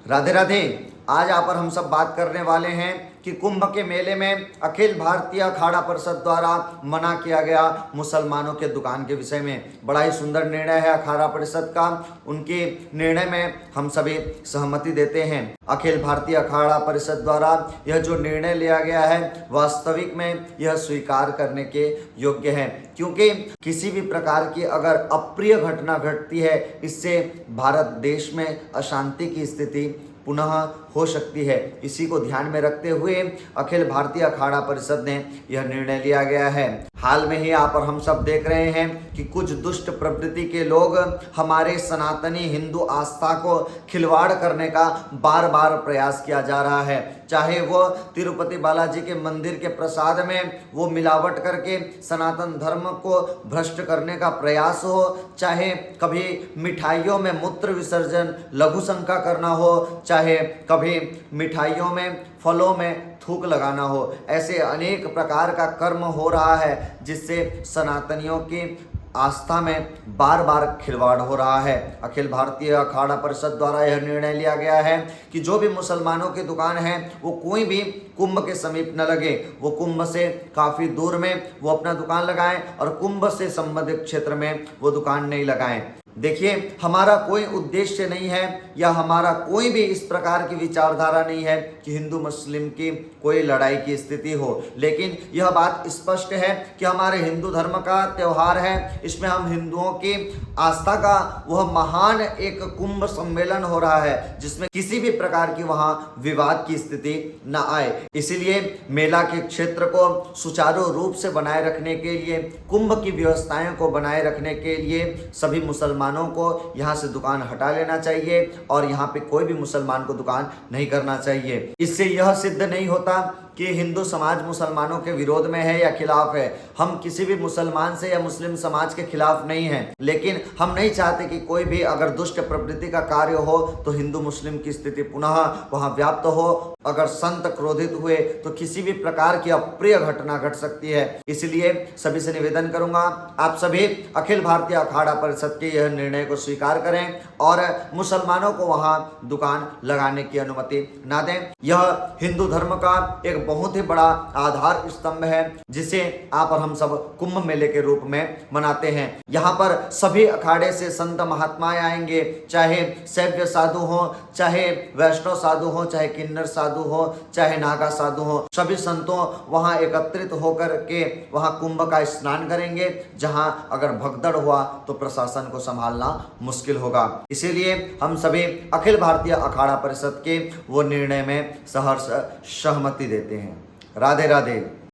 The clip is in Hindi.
राधे राधे। आज यहाँ पर हम सब बात करने वाले हैं कि कुंभ के मेले में अखिल भारतीय अखाड़ा परिषद द्वारा मना किया गया मुसलमानों के दुकान के विषय में। बड़ा ही सुंदर निर्णय है अखाड़ा परिषद का। उनके निर्णय में हम सभी सहमति देते हैं। अखिल भारतीय अखाड़ा परिषद द्वारा यह जो निर्णय लिया गया है वास्तविक में यह स्वीकार करने के योग्य है, क्योंकि किसी भी प्रकार की अगर अप्रिय घटना घटती है इससे भारत देश में अशांति की स्थिति पुनः हो सकती है। इसी को ध्यान में रखते हुए अखिल भारतीय अखाड़ा परिषद ने यह निर्णय लिया गया है। हाल में ही यहाँ पर हम सब देख रहे हैं कि कुछ दुष्ट प्रवृत्ति के लोग हमारे सनातनी हिंदू आस्था को खिलवाड़ करने का बार बार प्रयास किया जा रहा है। चाहे वो तिरुपति बालाजी के मंदिर के प्रसाद में वो मिलावट करके सनातन धर्म को भ्रष्ट करने का प्रयास हो, चाहे कभी मिठाइयों में मूत्र विसर्जन लघु शंका करना हो, चाहे कभी मिठाइयों में फलों में थूक लगाना हो। ऐसे अनेक प्रकार का कर्म हो रहा है जिससे सनातनियों की आस्था में बार बार खिलवाड़ हो रहा है। अखिल भारतीय अखाड़ा परिषद द्वारा यह निर्णय लिया गया है कि जो भी मुसलमानों की दुकान है वो कोई भी कुंभ के समीप न लगे। वो कुंभ से काफ़ी दूर में वो अपना दुकान लगाएं और कुंभ से संबंधित क्षेत्र में वो दुकान नहीं लगाएं। देखिए, हमारा कोई उद्देश्य नहीं है या हमारा कोई भी इस प्रकार की विचारधारा नहीं है कि हिंदू मुस्लिम की कोई लड़ाई की स्थिति हो, लेकिन यह बात स्पष्ट है कि हमारे हिंदू धर्म का त्यौहार है। इसमें हम हिंदुओं की आस्था का वह महान एक कुंभ सम्मेलन हो रहा है जिसमें किसी भी प्रकार की वहां विवाद की स्थिति न आए। इसीलिए मेला के क्षेत्र को सुचारू रूप से बनाए रखने के लिए, कुंभ की व्यवस्थाएं को बनाए रखने के लिए सभी मुसलमानों को यहाँ से दुकान हटा लेना चाहिए और यहाँ पे कोई भी मुसलमान को दुकान नहीं करना चाहिए। इससे यह सिद्ध नहीं होता कि हिंदू समाज मुसलमानों के विरोध में है या खिलाफ है। हम किसी भी मुसलमान से या मुस्लिम समाज के खिलाफ नहीं हैं, लेकिन हम नहीं चाहते कि कोई भी अगर दुष्ट प्रवृत्ति का कार्य हो तो हिंदू मुस्लिम की स्थिति पुनः वहां व्याप्त हो। अगर संत क्रोधित हुए तो किसी भी प्रकार की अप्रिय घटना घट सकती है। इसलिए सभी से निवेदन करूंगा, आप सभी अखिल भारतीय अखाड़ा परिषद के यह निर्णय को स्वीकार करें और मुसलमानों को वहां दुकान लगाने की अनुमति ना दें। यह हिंदू धर्म का एक बहुत ही बड़ा आधार स्तंभ है जिसे आप और हम सब कुंभ मेले के रूप में मनाते हैं। यहाँ पर सभी अखाड़े से संत महात्मा आएंगे, चाहे शैव साधु हो, चाहे वैष्णव साधु हो, चाहे किन्नर साधु हो, चाहे नागा साधु हो। सभी संतों वहां एकत्रित होकर के वहां कुंभ का स्नान करेंगे, जहां अगर भगदड़ हुआ तो प्रशासन को संभालना मुश्किल होगा। इसीलिए हम सभी अखिल भारतीय अखाड़ा परिषद के वो निर्णय में सहर्ष सहमति देते हैं। राधे राधे।